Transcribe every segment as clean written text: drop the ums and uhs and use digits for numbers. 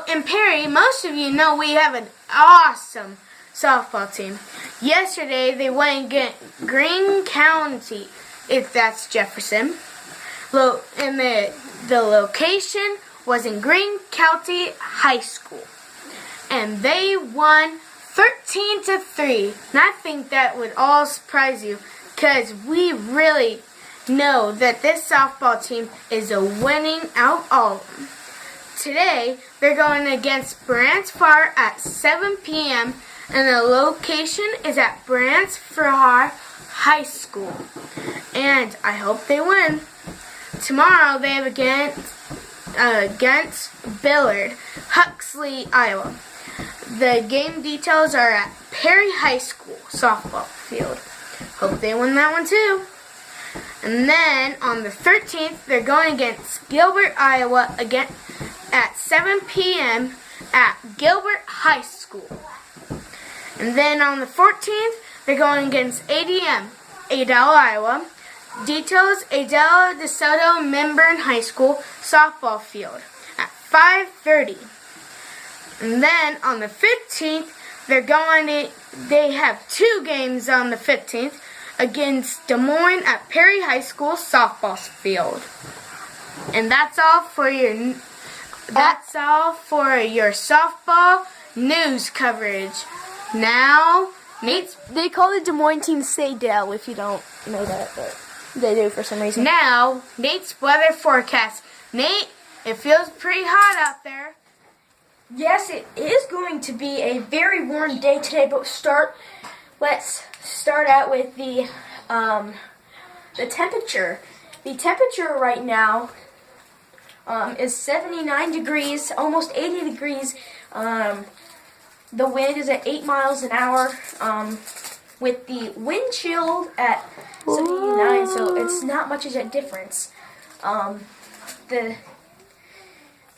in Perry, most of you know we have an awesome softball team. Yesterday, they went against Greene County, if that's Jefferson. And the location was in Greene County High School. And they won 13-3. And I think that would all surprise you, because we really know that this softball team is a winning out of all of them. Today, they're going against Brantford at 7 p.m. and the location is at Brantford High School. And I hope they win. Tomorrow, they have against Billard, Huxley, Iowa. The game details are at Perry High School softball field. Hope they win that one too. And then on the 13th, they're going against Gilbert, Iowa, again at 7 p.m. at Gilbert High School. And then on the 14th, they're going against ADM, Adel, Iowa. Details, Adel DeSoto Membrane High School softball field at 5:30. And then on the 15th, they have two games on the 15th against Des Moines at Perry High School softball field. And that's all for your softball news coverage. Now, They call the Des Moines team Sadell, if you don't know that, but they do for some reason. Now, Nate's weather forecast. Nate, it feels pretty hot out there. Yes, it is going to be a very warm day today, but let's start out with the temperature. The temperature right now is 79 degrees, almost 80 degrees. The wind is at 8 miles an hour, with the wind chill at 79, so it's not much of a difference.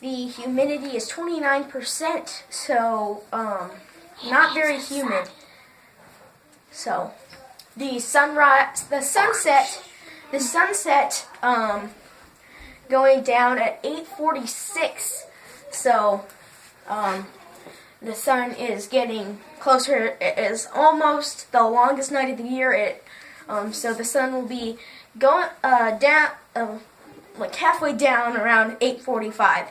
The humidity is 29%, so not very humid. So the sunset going down at 8:46. So the sun is getting closer. It is almost the longest night of the year. So the sun will be going down, like halfway down around 8:45.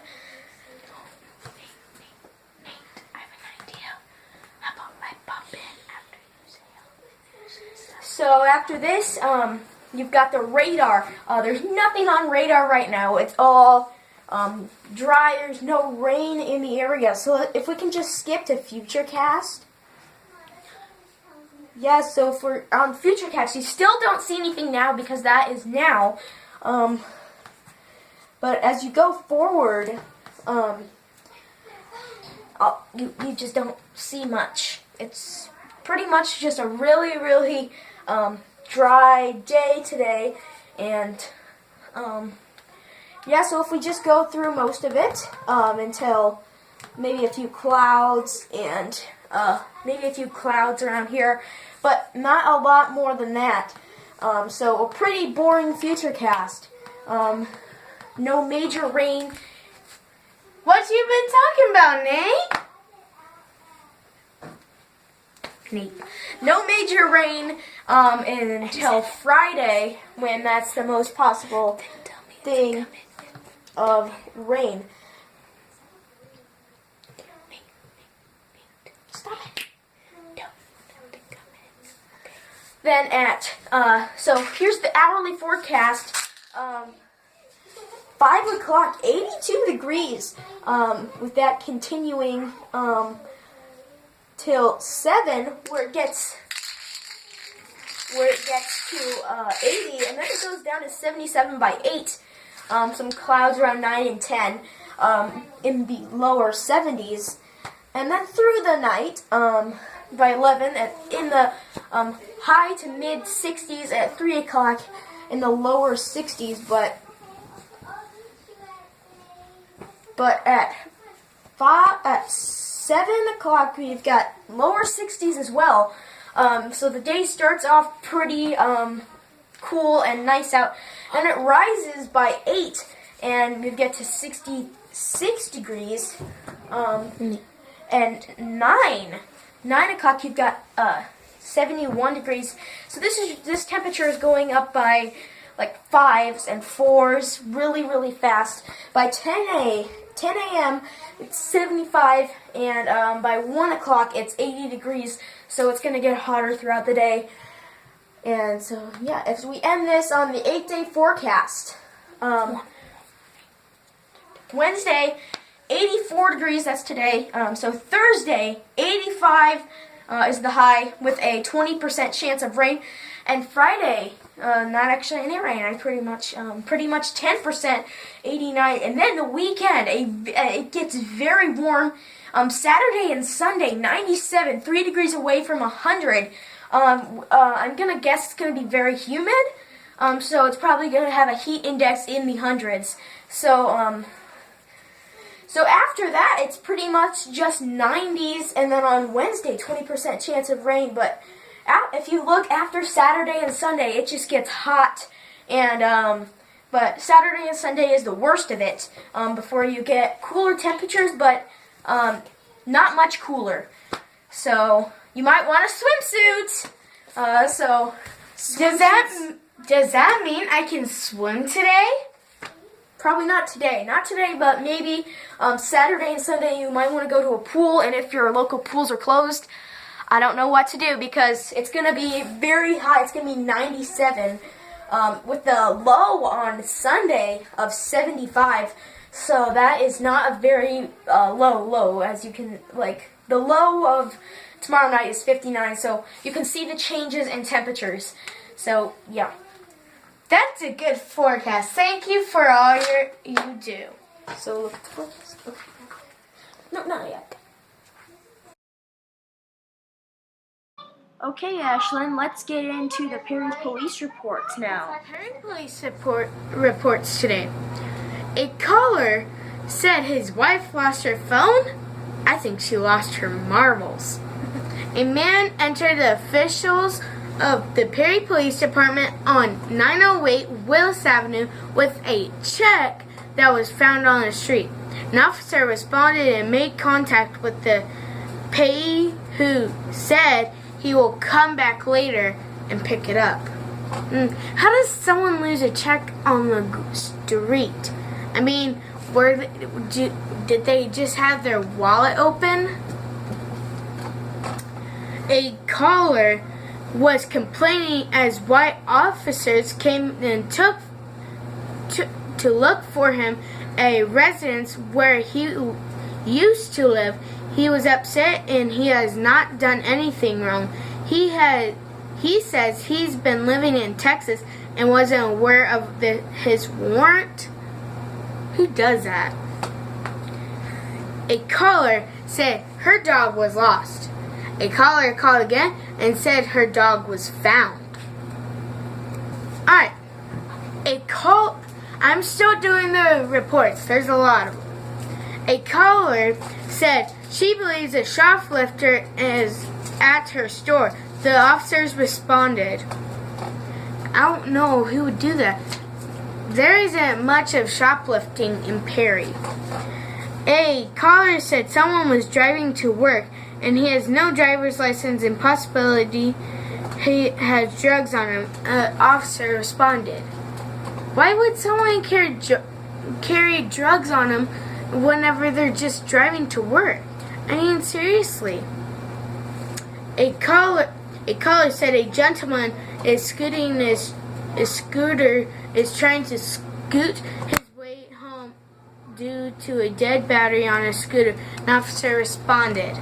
So after this, you've got the radar. There's nothing on radar right now. It's all dry. There's no rain in the area. So if we can just skip to Futurecast. Yeah, so for on Futurecast, you still don't see anything now because that is now. But as you go forward, you just don't see much. It's pretty much just a really, really dry day today, and yeah, so if we just go through most of it until maybe a few clouds and maybe a few clouds around here, but not a lot more than that. So a pretty boring Futurecast. No major rain. What you been talking about, Nate? No major rain until Friday, when that's the most possible thing of rain. Stop it. Then so here's the hourly forecast. 5 o'clock, 82 degrees, with that continuing till 7, where it gets to 80, and then it goes down to 77 by 8. Some clouds around 9 and 10 in the lower 70s, and then through the night by 11, and in the high to mid 60s at 3 o'clock, in the lower 60s, but at 7 o'clock we've got lower 60s as well. So the day starts off pretty cool and nice out, and it rises by 8, and we get to 63 6 degrees. And 9 o'clock you've got 71 degrees. So this temperature is going up by like 5s and 4s really, really fast. By 10 a.m. it's 75, and by 1 o'clock it's 80 degrees. So it's going to get hotter throughout the day. And so, yeah, as we end this on the 8-day forecast, Wednesday, 84 degrees, that's today. So Thursday, 85 is the high with a 20% chance of rain. And Friday, not actually any rain, pretty much 10%, 89. And then the weekend, it gets very warm. Saturday and Sunday, 97, 3 degrees away from 100. I'm going to guess it's going to be very humid. So it's probably going to have a heat index in the hundreds. So after that, it's pretty much just 90s, and then on Wednesday, 20% chance of rain. But if you look after Saturday and Sunday, it just gets hot, and but Saturday and Sunday is the worst of it before you get cooler temperatures, but not much cooler. So you might want a swimsuit. Does that mean I can swim today? Probably not today, but maybe Saturday and Sunday you might want to go to a pool, and if your local pools are closed, I don't know what to do because it's going to be very high. It's going to be 97 with the low on Sunday of 75, so that is not a very low, as you can, the low of tomorrow night is 59, so you can see the changes in temperatures. So, yeah. That's a good forecast. Thank you for all you do. So look at the forecast. Okay. No, not yet. Okay, Ashlynd, let's get into the Perry police reports now. Perry police reports today. A caller said his wife lost her phone. I think she lost her marbles. A man entered the officials of the Perry Police Department on 908 Willis Avenue with a check that was found on the street. An officer responded and made contact with the payee, who said he will come back later and pick it up. How does someone lose a check on the street? I mean, did they just have their wallet open? A caller was complaining as white officers came and took to look for him a residence where he used to live. He was upset and he has not done anything wrong. He says he's been living in Texas and wasn't aware of his warrant. Who does that? A caller said her dog was lost. A caller called again and said her dog was found. Alright. I'm still doing the reports. There's a lot of them. A caller said she believes a shoplifter is at her store. The officers responded. I don't know who would do that. There isn't much of shoplifting in Perry. A caller said someone was driving to work and he has no driver's license and possibility he has drugs on him. An officer responded. Why would someone carry drugs on them whenever they're just driving to work? I mean, seriously. A caller said a gentleman is scooting his scooter, is trying to scoot his way home due to a dead battery on his scooter. An officer responded.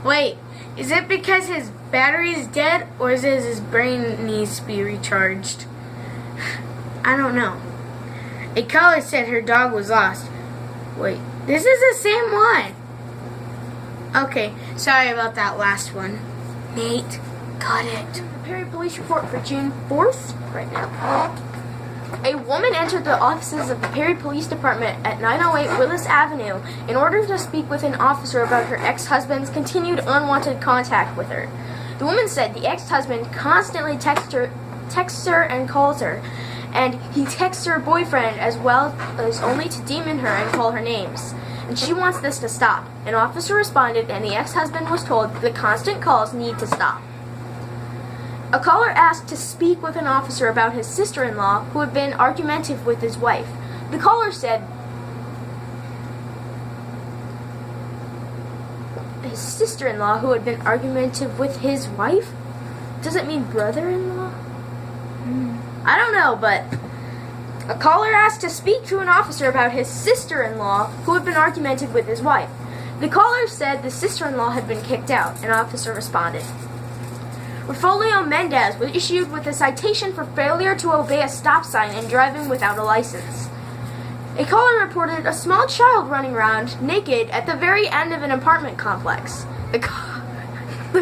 Wait, is it because his battery is dead, or is it his brain needs to be recharged? I don't know. A caller said her dog was lost. Wait, this is the same one. Okay, sorry about that last one. Nate, got it. The Perry Police Report for June 4th, right now. A woman entered the offices of the Perry Police Department at 908 Willis Avenue in order to speak with an officer about her ex-husband's continued unwanted contact with her. The woman said the ex-husband constantly texts her and calls her, and he texts her boyfriend as well as only to demon her and call her names. And she wants this to stop. An officer responded, and the ex-husband was told the constant calls need to stop. A caller asked to speak with an officer about his sister-in-law who had been argumentative with his wife. The caller said his sister-in-law who had been argumentative with his wife? Does it mean brother-in-law? I don't know, but a caller asked to speak to an officer about his sister-in-law who had been argumentative with his wife. The caller said the sister-in-law had been kicked out. An officer responded. Rafolio Mendez was issued with a citation for failure to obey a stop sign and driving without a license. A caller reported a small child running around naked at the very end of an apartment complex. The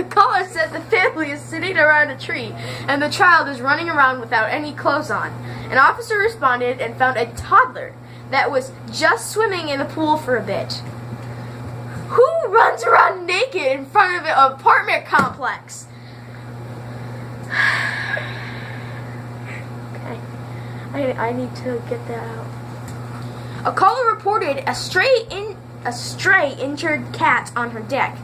caller said the family is sitting around a tree and the child is running around without any clothes on. An officer responded and found a toddler that was just swimming in the pool for a bit. Who runs around naked in front of an apartment complex? Okay, I need to get that out. A caller reported a stray injured cat on her deck.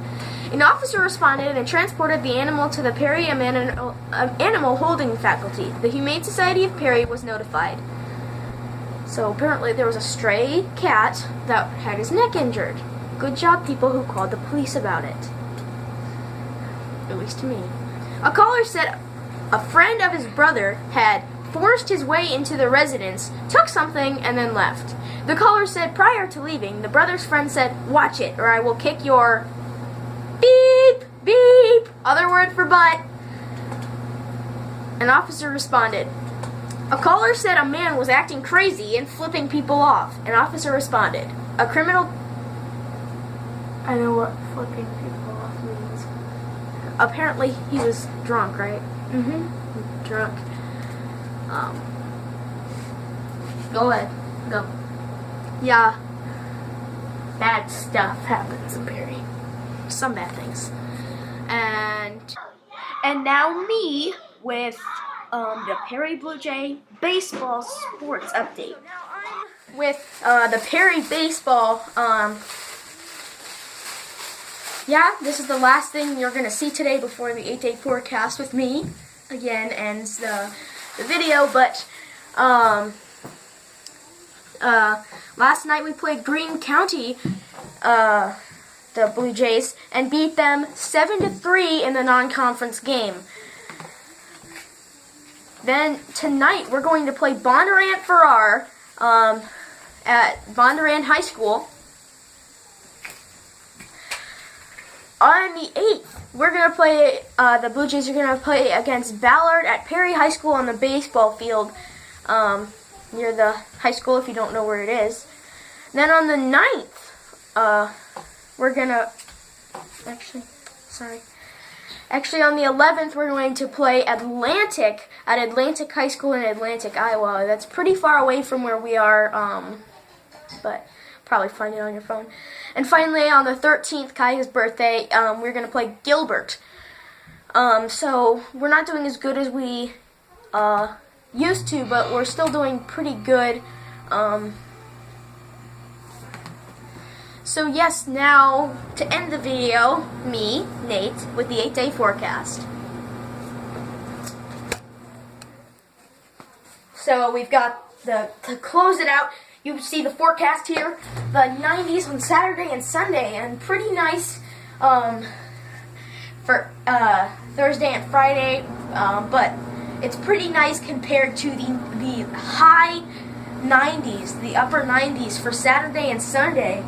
An officer responded and transported the animal to the Perry Animal Holding Faculty. The Humane Society of Perry was notified. So apparently there was a stray cat that had his neck injured. Good job, people who called the police about it. At least to me. A caller said a friend of his brother had forced his way into the residence, took something, and then left. The caller said prior to leaving, the brother's friend said, "Watch it, or I will kick your beep, beep," other word for butt. An officer responded. A caller said a man was acting crazy and flipping people off. An officer responded. A criminal... I know what flipping people off means. Apparently he was drunk, right? Drunk. Go ahead. Go. Yeah. Bad stuff happens in Perry. Some bad things. And now me with the Perry Blue Jay baseball sports update. With the Perry baseball, yeah, this is the last thing you're gonna see today before the 8-day forecast with me again ends the video. But last night we played Greene County, the Blue Jays, and beat them 7-3 in the non-conference game. Then tonight we're going to play Bondurant Farrar at Bondurant High School. On the 8th, we're going to play, the Blue Jays are going to play against Ballard at Perry High School on the baseball field near the high school, if you don't know where it is. Then on the 9th, we're going to, actually on the 11th, we're going to play Atlantic at Atlantic High School in Atlantic, Iowa. That's pretty far away from where we are, but probably find it on your phone. And finally, on the 13th, Kaya's birthday, we're going to play Gilbert. So we're not doing as good as we used to, but we're still doing pretty good. So yes, now to end the video, me, Nate, with the 8-day forecast. So we've got to close it out, you see the forecast here, the 90s on Saturday and Sunday, and pretty nice for Thursday and Friday, but it's pretty nice compared to the high 90s, the upper 90s for Saturday and Sunday.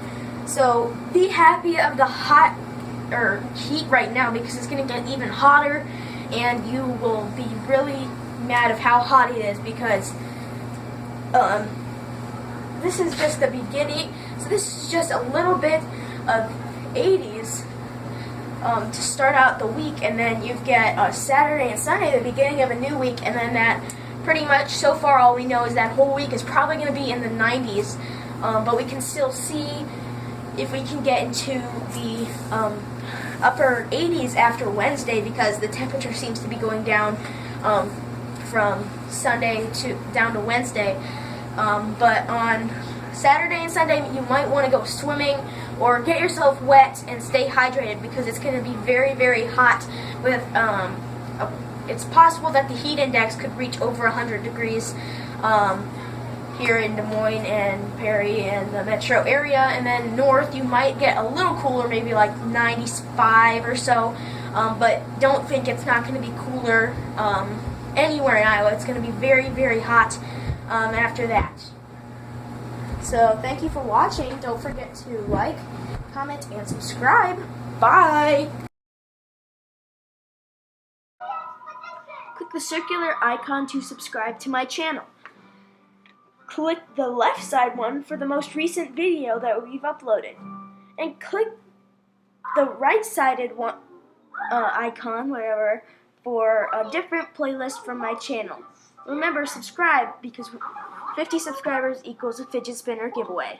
So be happy of the heat right now, because it's going to get even hotter, and you will be really mad of how hot it is, because this is just the beginning. So this is just a little bit of 80s to start out the week, and then you get Saturday and Sunday, the beginning of a new week, and then that pretty much so far all we know is that whole week is probably going to be in the 90s, but we can still see if we can get into the upper 80s after Wednesday, because the temperature seems to be going down from Sunday down to Wednesday. But on Saturday and Sunday, you might want to go swimming or get yourself wet and stay hydrated because it's going to be very, very hot. It's possible that the heat index could reach over 100 degrees here in Des Moines and Perry and the metro area. And then north, you might get a little cooler, maybe like 95 or so. But don't think it's not going to be cooler anywhere in Iowa. It's going to be very, very hot after that. So thank you for watching. Don't forget to like, comment, and subscribe. Bye! Click the circular icon to subscribe to my channel. Click the left side one for the most recent video that we've uploaded. And click the right-sided one icon, whatever, for a different playlist from my channel. Remember, subscribe because 50 subscribers equals a fidget spinner giveaway.